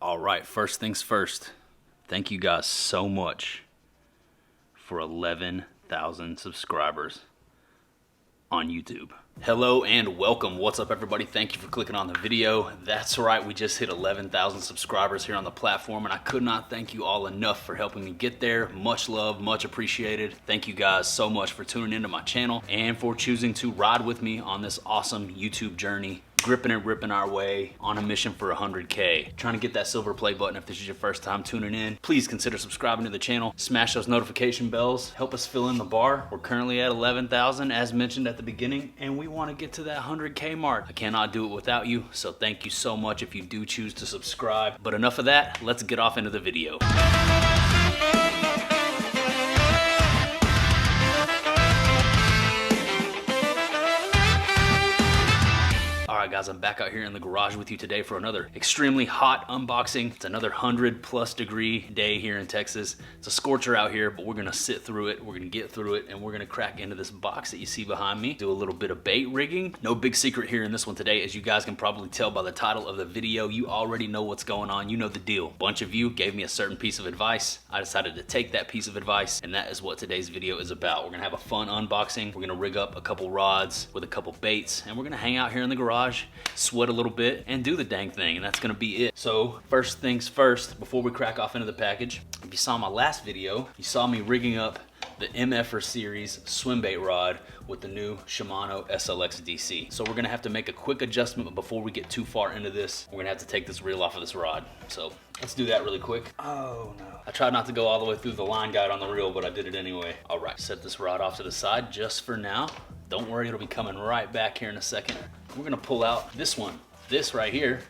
All right, first things first. Thank you guys so much for 11,000 subscribers on YouTube. Hello and welcome. What's up, everybody? Thank you for clicking on the video. That's right, we just hit 11,000 subscribers here on the platform, and I could not thank you all enough for helping me get there. Much love, much appreciated. Thank you guys so much for tuning into my channel and for choosing to ride with me on this awesome YouTube journey, gripping and ripping our way on a mission for 100K. Trying to get that silver play button. If this is your first time tuning in, please consider subscribing to the channel. Smash those notification bells. Help us fill in the bar. We're currently at 11,000 as mentioned at the beginning, and we want to get to that 100K mark. I cannot do it without you, so thank you so much if you do choose to subscribe. But enough of that, let's get off into the video. Alright guys, I'm back out here in the garage with you today for another extremely hot unboxing. It's another 100+ degree day here in Texas. It's a scorcher out here, but we're gonna sit through it, we're gonna get through it, and we're gonna crack into this box that you see behind me. Do a little bit of bait rigging. No big secret here in this one today. As you guys can probably tell by the title of the video, you already know what's going on. You know the deal. A bunch of you gave me a certain piece of advice. I decided to take that piece of advice, and that is what today's video is about. We're gonna have a fun unboxing. We're gonna rig up a couple rods with a couple baits, and we're gonna hang out here in the garage, sweat a little bit, and do the dang thing, and that's gonna be it. So first things first, before we crack off into the package, if you saw my last video, you saw me rigging up the MFer series swim bait rod with the new Shimano SLX DC. So we're gonna have to make a quick adjustment before we get too far into this. We're gonna have to take this reel off of this rod. So let's do that really quick. Oh no. I tried not to go all the way through the line guide on the reel, but I did it anyway. All right, set this rod off to the side just for now. Don't worry, it'll be coming right back here in a second. We're gonna pull out this one. This right here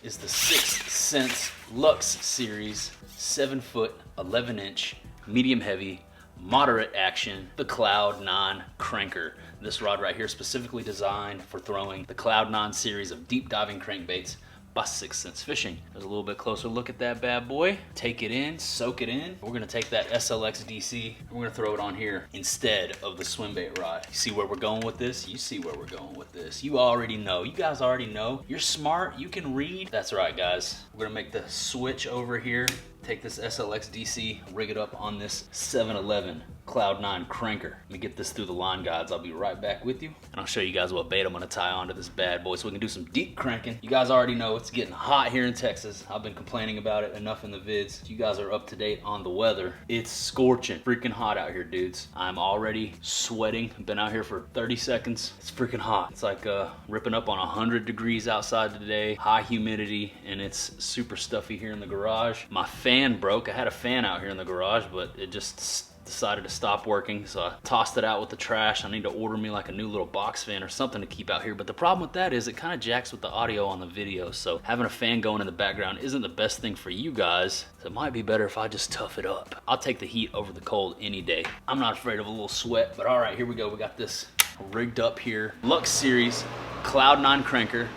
is the 6th Sense Lux series 7-foot 11-inch medium heavy moderate action, the Cloud 9 cranker. This rod right here is specifically designed for throwing the Cloud 9 series of deep diving crankbaits by 6th Sense Fishing. There's a little bit closer look at that bad boy. Take it in, soak it in. We're gonna take that SLX DC and we're gonna throw it on here instead of the swim bait rod. You see where we're going with this? You see where we're going with this. You already know. You guys already know. You're smart. You can read. That's right, guys. We're gonna make the switch over here. Take this SLX DC, rig it up on this 711 Cloud 9 cranker. Let me get this through the line guides. I'll be right back with you, and I'll show you guys what bait I'm gonna tie onto this bad boy so we can do some deep cranking. You guys already know it's getting hot here in Texas. I've been complaining about it enough in the vids. You guys are up to date on the weather. It's scorching, freaking hot out here, dudes. I'm already sweating. I've been out here for 30 seconds. It's freaking hot. It's like ripping up on 100 degrees outside today, high humidity, and it's super stuffy here in the garage. My fan broke. I had a fan out here in the garage, but it just decided to stop working, so I tossed it out with the trash. I need to order me like a new little box fan or something to keep out here, but the problem with that is it kind of jacks with the audio on the video, so having a fan going in the background isn't the best thing for you guys, so it might be better if I just tough it up. I'll take the heat over the cold any day. I'm not afraid of a little sweat, but all right, here we go. We got this rigged up here. Lux Series Cloud 9 cranker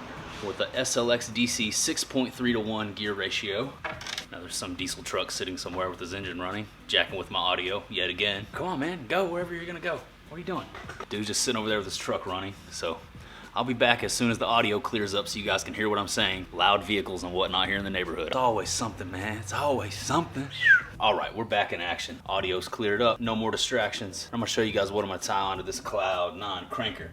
with the SLX DC 6.3:1 gear ratio. Now there's some diesel truck sitting somewhere with his engine running, jacking with my audio yet again. Come on, man, go wherever you're gonna go. What are you doing? Dude's just sitting over there with his truck running, so I'll be back as soon as the audio clears up so you guys can hear what I'm saying. Loud vehicles and whatnot here in the neighborhood. It's always something, man. It's always something. All right, we're back in action. Audio's cleared up, no more distractions. I'm gonna show you guys what I'm gonna tie onto this Cloud 9 cranker.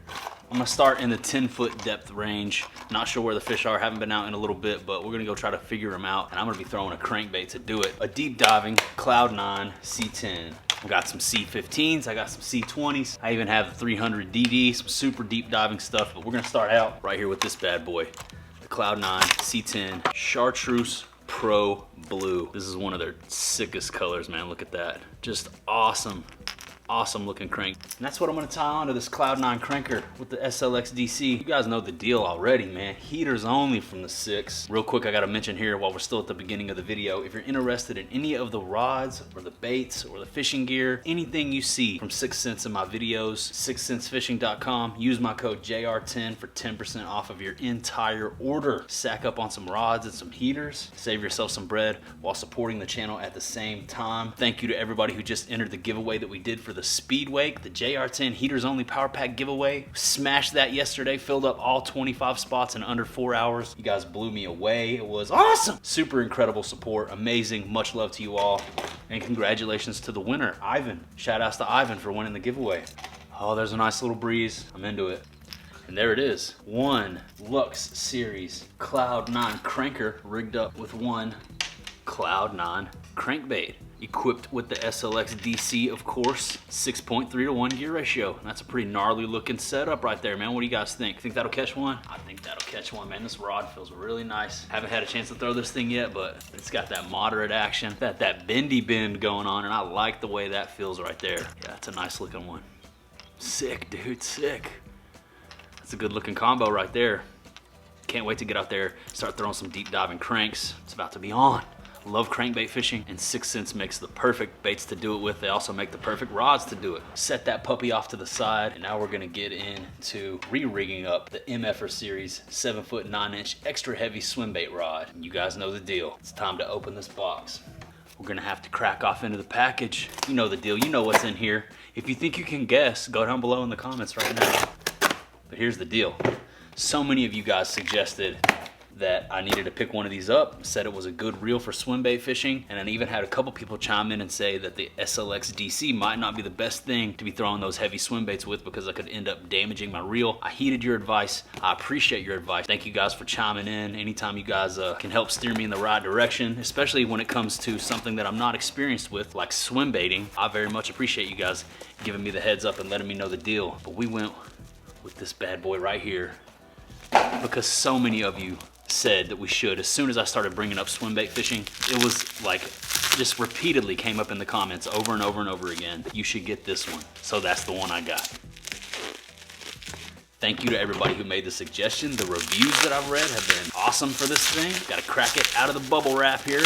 I'm gonna start in the 10-foot depth range. Not sure where the fish are, haven't been out in a little bit, but we're gonna go try to figure them out, and I'm gonna be throwing a crankbait to do it. A deep diving Cloud 9 C10. I got some C15s, I got some C20s. I even have the 300 DD, some super deep diving stuff, but we're gonna start out right here with this bad boy. The Cloud 9 C10 Chartreuse Pro Blue. This is one of their sickest colors, man. Look at that. Just awesome. Awesome looking crank. And that's what I'm gonna tie onto this Cloud 9 cranker with the SLX DC. You guys know the deal already, man. Heaters only from the 6. Real quick, I gotta mention here while we're still at the beginning of the video, if you're interested in any of the rods or the baits or the fishing gear, anything you see from 6th Sense in my videos, 6thsensefishing.com, use my code JR10 for 10% off of your entire order. Sack up on some rods and some heaters, save yourself some bread while supporting the channel at the same time. Thank you to everybody who just entered the giveaway that we did for the the speed wake, the JR10 heaters only power pack giveaway. Smashed that yesterday, filled up all 25 spots in under 4 hours. You guys blew me away. It was awesome. Super incredible support, amazing. Much love to you all. And congratulations to the winner, Ivan. Shout outs to Ivan for winning the giveaway. Oh, there's a nice little breeze. I'm into it. And there it is. One Lux Series Cloud 9 cranker rigged up with one Cloud 9 crankbait. Equipped with the SLX DC, of course. 6.3 to 1 gear ratio. That's a pretty gnarly looking setup right there, man. What do you guys think? Think that'll catch one? I think that'll catch one, man. This rod feels really nice. Haven't had a chance to throw this thing yet, but it's got that moderate action, that bendy bend going on, and I like the way that feels right there. Yeah, it's a nice looking one. Sick, dude, sick. That's a good looking combo right there. Can't wait to get out there, start throwing some deep diving cranks. It's about to be on. Love crankbait fishing, and 6th Sense makes the perfect baits to do it with. They also make the perfect rods to do it. Set that puppy off to the side, and now we're gonna get into re-rigging up the MFR Series 7-foot 9-inch extra heavy swim bait rod. You guys know the deal. It's time to open this box. We're gonna have to crack off into the package. You know the deal, you know what's in here. If you think you can guess, go down below in the comments right now. But here's the deal. So many of you guys suggested that I needed to pick one of these up, said it was a good reel for swim bait fishing, and I even had a couple people chime in and say that the SLX DC might not be the best thing to be throwing those heavy swim baits with because I could end up damaging my reel. I heeded your advice. I appreciate your advice. Thank you guys for chiming in. Anytime you guys can help steer me in the right direction, especially when it comes to something that I'm not experienced with, like swim baiting, I very much appreciate you guys giving me the heads up and letting me know the deal. But we went with this bad boy right here because so many of you said that we should. As soon as I started bringing up swim bait fishing, it was like just repeatedly came up in the comments over and over and over again. You should get this one. So that's the one I got. Thank you to everybody who made the suggestion. The reviews that I've read have been awesome for this thing. Gotta crack it out of the bubble wrap here.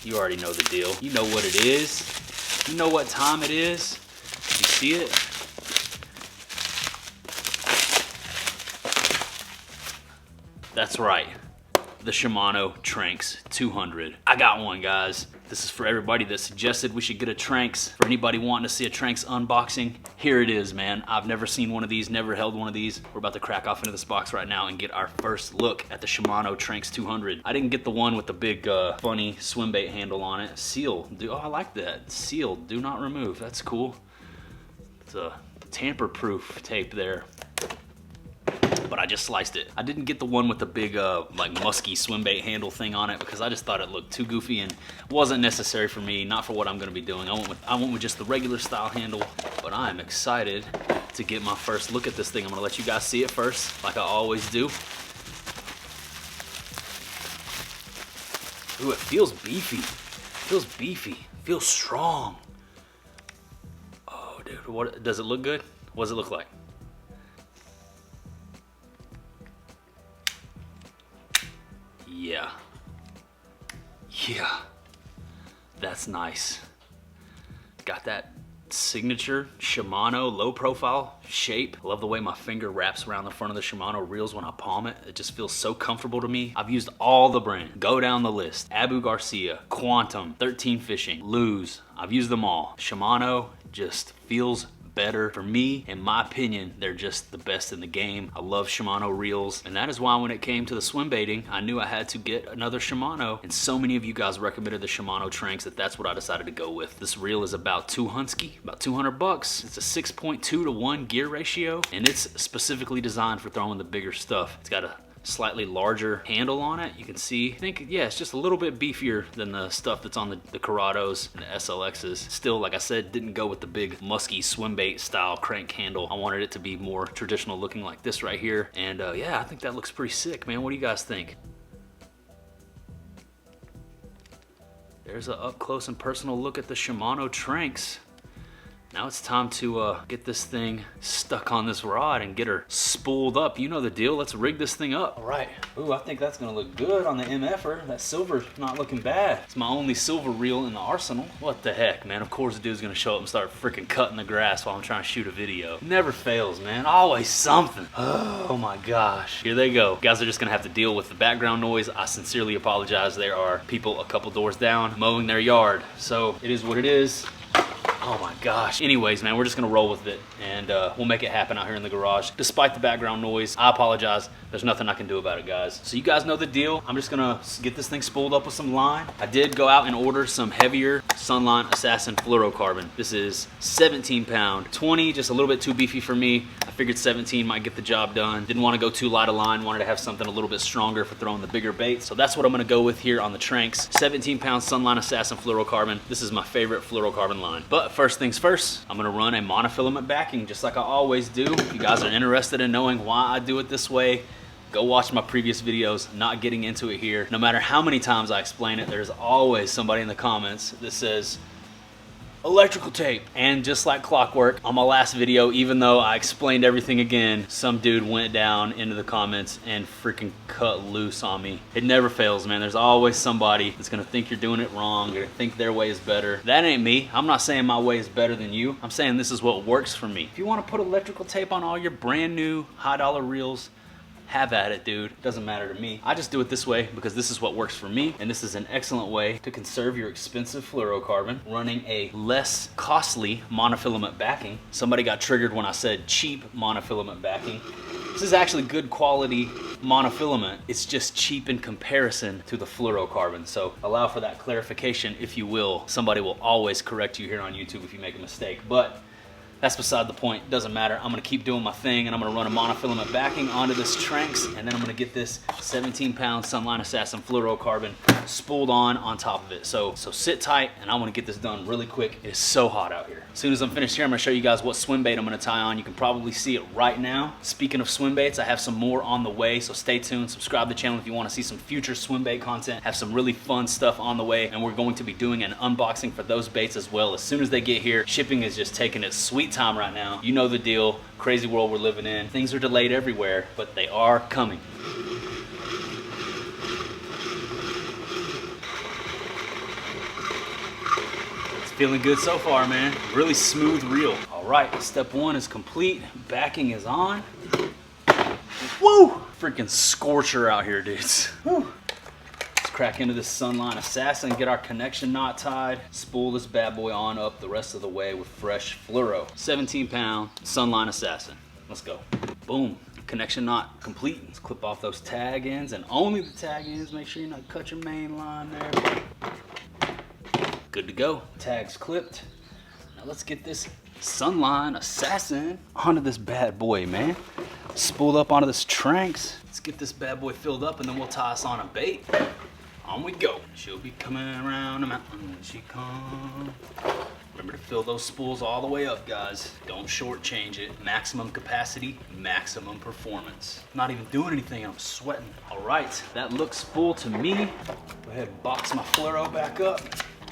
You already know the deal. You know what it is. You know what time it is. You see it? That's right, the Shimano TRANX 200. I got one, guys. This is for everybody that suggested we should get a TRANX. For anybody wanting to see a TRANX unboxing, here it is, man. I've never seen one of these, never held one of these. We're about to crack off into this box right now and get our first look at the Shimano TRANX 200. I didn't get the one with the big, funny swim bait handle on it. Seal, oh, I like that. Sealed, do not remove, that's cool. It's a tamper-proof tape there. But I just sliced it. I didn't get the one with the big like musky swim bait handle thing on it because I just thought it looked too goofy and wasn't necessary for me, not for what I'm gonna be doing. I went with just the regular style handle, but I am excited to get my first look at this thing. I'm gonna let you guys see it first, like I always do. Ooh, it feels beefy. It feels beefy. It feels strong. Oh, dude, what does it look good? What does it look like? Yeah, that's nice. Got that signature Shimano low profile shape. I love the way my finger wraps around the front of the Shimano reels when I palm it. It just feels so comfortable to me. I've used all the brands. Go down the list. Abu Garcia, Quantum, 13 Fishing, Lose. I've used them all. Shimano just feels better. For me, in my opinion, they're just the best in the game. I love Shimano reels, and that is why when it came to the swim baiting, I knew I had to get another Shimano, and so many of you guys recommended the Shimano TRANX that's what I decided to go with. This reel is about about 200 bucks. It's a 6.2 to 1 gear ratio, and it's specifically designed for throwing the bigger stuff. It's got a slightly larger handle on it. You can see, I think, yeah, it's just a little bit beefier than the stuff that's on the Corrados and the SLXs. Still, like I said, didn't go with the big musky swim bait style crank handle. I wanted it to be more traditional looking like this right here. And yeah, I think that looks pretty sick, man. What do you guys think? There's an up close and personal look at the Shimano TRANX. Now it's time to get this thing stuck on this rod and get her spooled up. You know the deal, let's rig this thing up. All right, ooh, I think that's gonna look good on the MFR. That silver's not looking bad. It's my only silver reel in the arsenal. What the heck, man? Of course the dude's gonna show up and start freaking cutting the grass while I'm trying to shoot a video. Never fails, man, always something. Oh my gosh. Here they go. You guys are just gonna have to deal with the background noise. I sincerely apologize. There are people a couple doors down mowing their yard. So it is what it is. Oh my gosh. Anyways, man, we're just gonna roll with it, and we'll make it happen out here in the garage. Despite the background noise, I apologize. There's nothing I can do about it, guys. So you guys know the deal. I'm just gonna get this thing spooled up with some line. I did go out and order some heavier Sunline Assassin fluorocarbon. This is 17 pound, 20, just a little bit too beefy for me. I figured 17 might get the job done. Didn't want to go too light a line, wanted to have something a little bit stronger for throwing the bigger bait. So that's what I'm gonna go with here on the TRANX. 17 pound Sunline Assassin fluorocarbon. This is my favorite fluorocarbon line. But first things first, I'm gonna run a monofilament backing just like I always do. If you guys are interested in knowing why I do it this way, go watch my previous videos. Not getting into it here. No matter how many times I explain it, there's always somebody in the comments that says electrical tape. And just like clockwork, on my last video, even though I explained everything again, some dude went down into the comments and freaking cut loose on me. It never fails, man. There's always somebody that's gonna think you're doing it wrong or think their way is better. That ain't me. I'm not saying my way is better than you. I'm saying this is what works for me. If you want to put electrical tape on all your brand new high dollar reels, have at it, dude. Doesn't matter to me. I just do it this way because this is what works for me, and this is an excellent way to conserve your expensive fluorocarbon running a less costly monofilament backing. Somebody got triggered when I said cheap monofilament backing. This is actually good quality monofilament. It's just cheap in comparison to the fluorocarbon. So allow for that clarification, if you will. Somebody will always correct you here on YouTube if you make a mistake, but that's beside the point. Doesn't matter. I'm gonna keep doing my thing, and I'm gonna run a monofilament backing onto this TRANX, and then I'm gonna get this 17 pound Sunline Assassin fluorocarbon spooled on top of it. So sit tight, and I wanna get this done really quick. It is so hot out here. As soon as I'm finished here, I'm gonna show you guys what swim bait I'm gonna tie on. You can probably see it right now. Speaking of swim baits, I have some more on the way, so stay tuned. Subscribe to the channel if you wanna see some future swim bait content. Have some really fun stuff on the way, and we're going to be doing an unboxing for those baits as well. As soon as they get here, shipping is just taking its sweet time right now. You know the deal. Crazy world we're living in. Things are delayed everywhere, but they are coming. It's feeling good so far, man. Really smooth reel. All right, step one is complete. Backing is on. Woo! Freaking scorcher out here, dudes. Woo! Crack into this Sunline Assassin, get our connection knot tied, spool this bad boy on up the rest of the way with fresh fluoro. 17 pound Sunline Assassin. Let's go. Boom. Connection knot complete. Let's clip off those tag ends, and only the tag ends. Make sure you not cut your main line there. Good to go. Tags clipped. Now let's get this Sunline Assassin onto this bad boy, man. Spooled up onto this TRANX. Let's get this bad boy filled up, and then we'll tie us on a bait. On we go. She'll be coming around the mountain when she comes. Remember to fill those spools all the way up, guys. Don't shortchange it. Maximum capacity, maximum performance. Not even doing anything, I'm sweating. All right, that looks full to me. Go ahead and box my fluoro back up.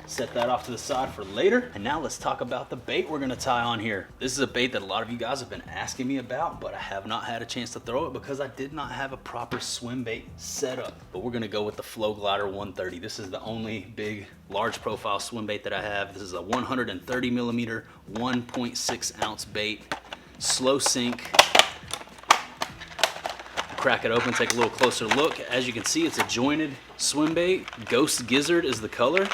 Set that off to the side for later. And now let's talk about the bait we're gonna tie on here. This is a bait that a lot of you guys have been asking me about, but I have not had a chance to throw it because I did not have a proper swim bait setup. But we're gonna go with the Flow Glider 130. This is the only big, large profile swim bait that I have. This is a 130 millimeter, 1.6 ounce bait, slow sink. Crack it open, take a little closer look. As you can see, it's a jointed swim bait. Ghost Gizzard is the color.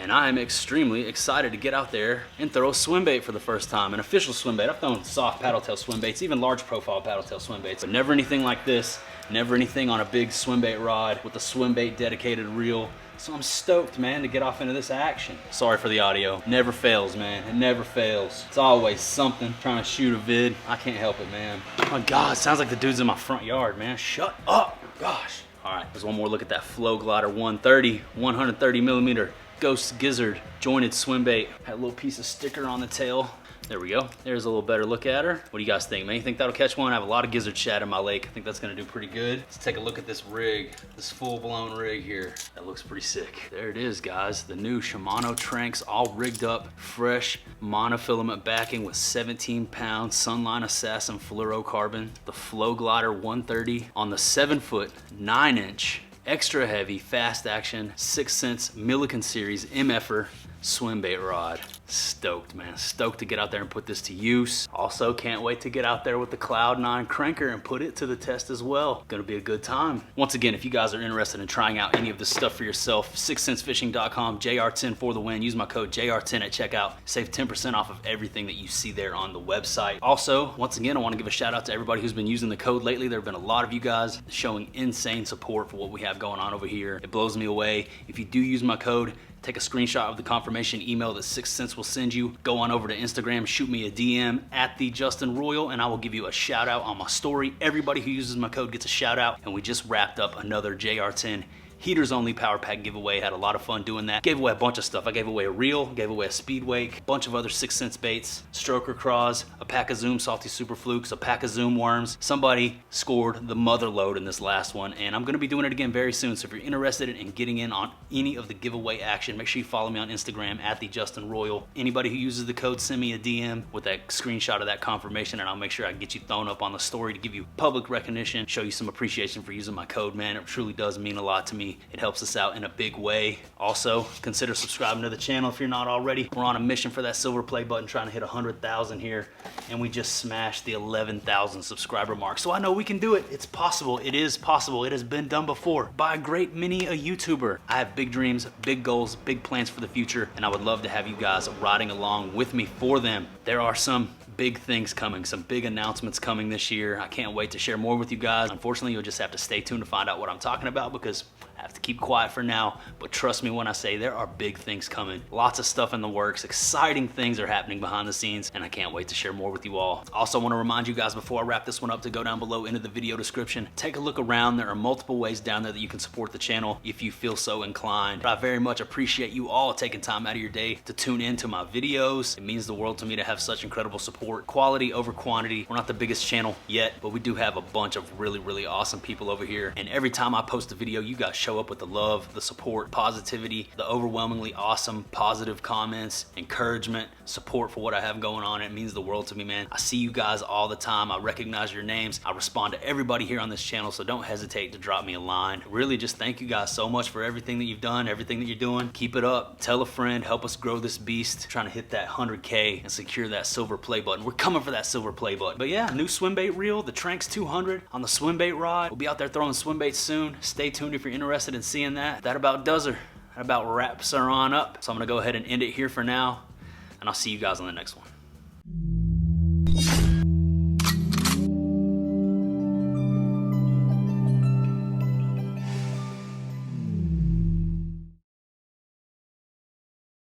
And I am extremely excited to get out there and throw a swim bait for the first time, an official swim bait. I've thrown soft paddle tail swim baits, even large profile paddle tail swim baits, but never anything like this, never anything on a big swim bait rod with a swim bait dedicated reel. So I'm stoked, man, to get off into this action. Sorry for the audio. Never fails, man. It never fails. It's always something. Trying to shoot a vid. I can't help it, man. Oh my God, sounds like the dude's in my front yard, man. Shut up. Gosh. All right, there's one more look at that Flow Glider 130, 130 millimeter. Ghost Gizzard jointed swim bait. Had a little piece of sticker on the tail. There we go. There's a little better look at her. What do you guys think, man? You think that'll catch one? I have a lot of gizzard shad in my lake. I think that's gonna do pretty good. Let's take a look at this rig, this full-blown rig here. That looks pretty sick. There it is, guys. The new Shimano TRANX, all rigged up, fresh monofilament backing with 17 pound Sunline Assassin fluorocarbon. The Flow Glider 130 on the 7-foot, 9-inch, extra heavy, fast action, 6 cents Milliken series MF'er swim bait rod. Stoked, man. Stoked to get out there and put this to use. Also, can't wait to get out there with the Cloud 9 cranker and put it to the test as well. Gonna be a good time. Once again, if you guys are interested in trying out any of this stuff for yourself, 6centsfishing.com, JR10 for the win. Use my code JR10 at checkout. Save 10% off of everything that you see there on the website. Also, once again, I want to give a shout out to everybody who's been using the code lately. There have been a lot of you guys showing insane support for what we have going on over here. It blows me away. If you do use my code, take a screenshot of the confirmation email that 6 Cents will send you. Go on over to Instagram, shoot me a DM at the Justin Royal, and I will give you a shout out on my story. Everybody who uses my code gets a shout out, and we just wrapped up another JR10 Heaters Only Power Pack giveaway. Had a lot of fun doing that. Gave away a bunch of stuff. I gave away a reel, gave away a speed wake, a bunch of other 6 Cents baits, stroker craws, a pack of Zoom Salty Super Flukes, a pack of Zoom worms. Somebody scored the mother load in this last one, and I'm gonna be doing it again very soon. So if you're interested in getting in on any of the giveaway action, make sure you follow me on Instagram at the Justin Royal. Anybody who uses the code, send me a DM with that screenshot of that confirmation, and I'll make sure I get you thrown up on the story to give you public recognition, show you some appreciation for using my code, man. It truly does mean a lot to me. It helps us out in a big way. Also, consider subscribing to the channel if you're not already. We're on a mission for that silver play button, trying to hit 100,000 here, and we just smashed the 11,000 subscriber mark. So I know we can do it. It's possible. It is possible. It has been done before by a great many a YouTuber. I have big dreams, big goals, big plans for the future, and I would love to have you guys riding along with me for them. There are some big things coming, some big announcements coming this year. I can't wait to share more with you guys. Unfortunately, you'll just have to stay tuned to find out what I'm talking about, because I have to keep quiet for now, but trust me when I say there are big things coming. Lots of stuff in the works. Exciting things are happening behind the scenes, and I can't wait to share more with you all. Also want to remind you guys before I wrap this one up to go down below into the video description. Take a look around. There are multiple ways down there that you can support the channel if you feel so inclined. But I very much appreciate you all taking time out of your day to tune into my videos. It means the world to me to have such incredible support. Quality over quantity. We're not the biggest channel yet, but we do have a bunch of really awesome people over here. And every time I post a video, you guys show up with the love, the support, positivity, the overwhelmingly awesome positive comments, encouragement, support for what I have going on. It means the world to me, man. I see you guys all the time. I recognize your names. I respond to everybody here on this channel, so don't hesitate to drop me a line. Really just thank you guys so much for everything that you've done, everything that you're doing. Keep it up. Tell a friend. Help us grow this beast. Trying to hit that 100K and secure that silver play button. We're coming for that silver play button. But yeah, new swim bait reel, the TRANX 200 on the swim bait rod. We'll be out there throwing swim baits soon. Stay tuned if you're interested in seeing that. That about does her. That about wraps her on up. So I'm gonna go ahead and end it here for now, and I'll see you guys on the next one.